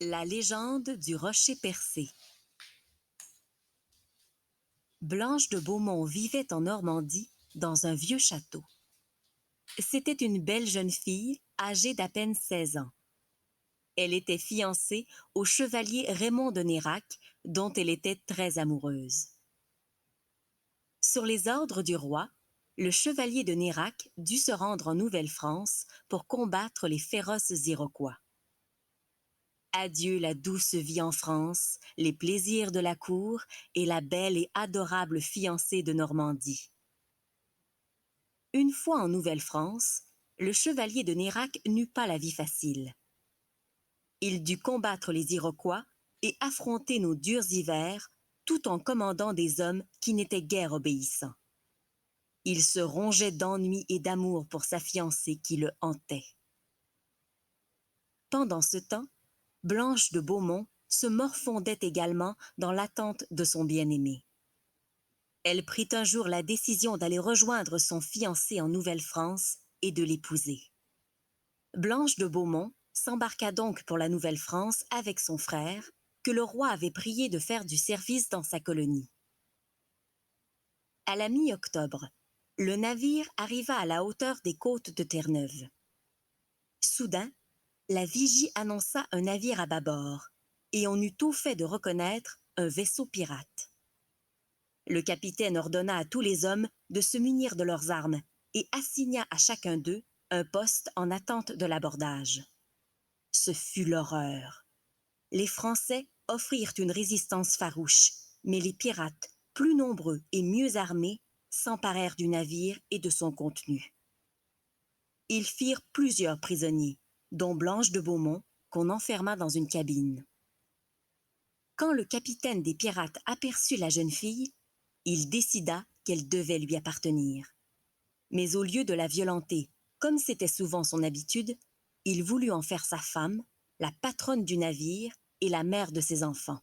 La légende du rocher percé. Blanche de Beaumont vivait en Normandie, dans un vieux château. C'était une belle jeune fille, âgée d'à peine 16 ans. Elle était fiancée au chevalier Raymond de Nérac, dont elle était très amoureuse. Sur les ordres du roi, le chevalier de Nérac dut se rendre en Nouvelle-France pour combattre les féroces Iroquois. Adieu la douce vie en France, les plaisirs de la cour et la belle et adorable fiancée de Normandie. Une fois en Nouvelle-France, le chevalier de Nérac n'eut pas la vie facile. Il dut combattre les Iroquois et affronter nos durs hivers, tout en commandant des hommes qui n'étaient guère obéissants. Il se rongeait d'ennui et d'amour pour sa fiancée qui le hantait. Pendant ce temps, Blanche de Beaumont se morfondait également dans l'attente de son bien-aimé. Elle prit un jour la décision d'aller rejoindre son fiancé en Nouvelle-France et de l'épouser. Blanche de Beaumont s'embarqua donc pour la Nouvelle-France avec son frère, que le roi avait prié de faire du service dans sa colonie. À la mi-octobre, le navire arriva à la hauteur des côtes de Terre-Neuve. Soudain, la vigie annonça un navire à bâbord, et on eut tôt fait de reconnaître un vaisseau pirate. Le capitaine ordonna à tous les hommes de se munir de leurs armes et assigna à chacun d'eux un poste en attente de l'abordage. Ce fut l'horreur. Les Français offrirent une résistance farouche, mais les pirates, plus nombreux et mieux armés, s'emparèrent du navire et de son contenu. Ils firent plusieurs prisonniers, dont Blanche de Beaumont, qu'on enferma dans une cabine. Quand le capitaine des pirates aperçut la jeune fille, il décida qu'elle devait lui appartenir. Mais au lieu de la violenter, comme c'était souvent son habitude, il voulut en faire sa femme, la patronne du navire et la mère de ses enfants.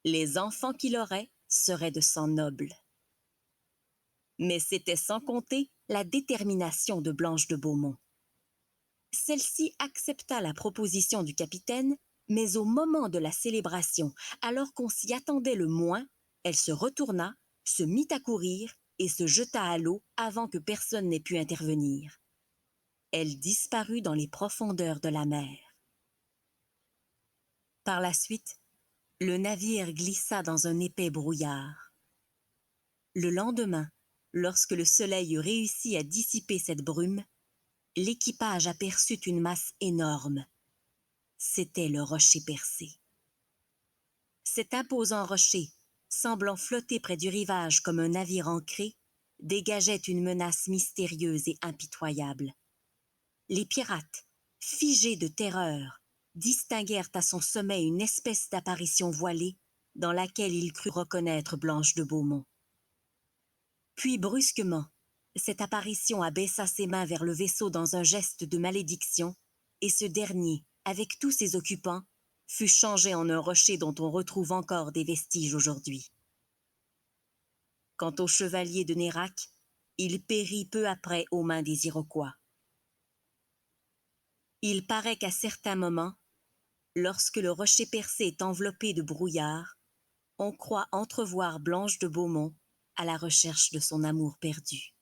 Les enfants qu'il aurait seraient de sang noble. Mais c'était sans compter la détermination de Blanche de Beaumont. Celle-ci accepta la proposition du capitaine, mais au moment de la célébration, alors qu'on s'y attendait le moins, elle se retourna, se mit à courir et se jeta à l'eau avant que personne n'ait pu intervenir. Elle disparut dans les profondeurs de la mer. Par la suite, le navire glissa dans un épais brouillard. Le lendemain, lorsque le soleil eut réussi à dissiper cette brume, l'équipage aperçut une masse énorme. C'était le rocher percé. Cet imposant rocher, semblant flotter près du rivage comme un navire ancré, dégageait une menace mystérieuse et impitoyable. Les pirates, figés de terreur, distinguèrent à son sommet une espèce d'apparition voilée dans laquelle ils crurent reconnaître Blanche de Beaumont. Puis brusquement, cette apparition abaissa ses mains vers le vaisseau dans un geste de malédiction, et ce dernier, avec tous ses occupants, fut changé en un rocher dont on retrouve encore des vestiges aujourd'hui. Quant au chevalier de Nérac, il périt peu après aux mains des Iroquois. Il paraît qu'à certains moments, lorsque le rocher percé est enveloppé de brouillard, on croit entrevoir Blanche de Beaumont à la recherche de son amour perdu.